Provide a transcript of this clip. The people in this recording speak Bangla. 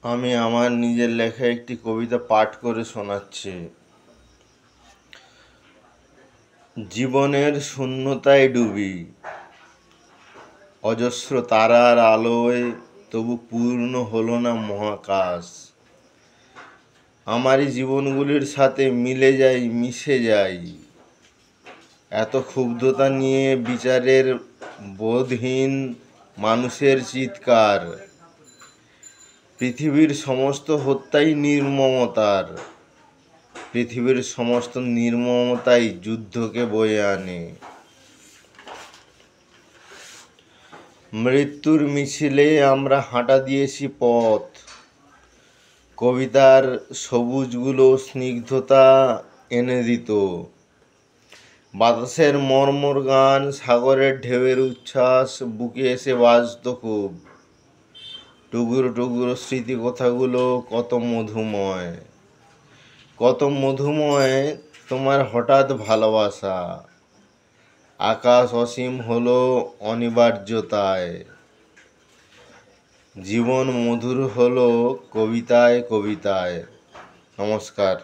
আমি আমার নিজের লেখা একটি কবিতা পাঠ করে শোনাচ্ছি। জীবনের শূন্যতায় ডুবি, অজস্র তারার আলোয় তবু পূর্ণ হলো না মহাকাশ। আমারই জীবনগুলির সাথে মিলে যাই, মিশে যাই, এত ক্ষুব্ধতা নিয়ে বিচারের বোধহীন মানুষের চিৎকার। পৃথিবীর সমস্ত হত্যাই নির্মমতার, পৃথিবীর সমস্ত নির্মমতাই যুদ্ধকে বয়ে আনে। মৃত্যুর মিছিলে আমরা হাঁটা দিয়েছি পথ, কবিতার সবুজগুলো স্নিগ্ধতা এনে দিত। বাতাসের মর্মর গান, সাগরের ঢেউয়ের উচ্ছ্বাস বুকে এসে বাজত খুব। টুকরো টুকরো স্মৃতি কথাগুলো কত মধুময়, কত মধুময় তোমার হঠাৎ ভালোবাসা। আকাশ অসীম হলো অনিবার্যতায়, জীবন মধুর হলো কবিতায় কবিতায়। নমস্কার।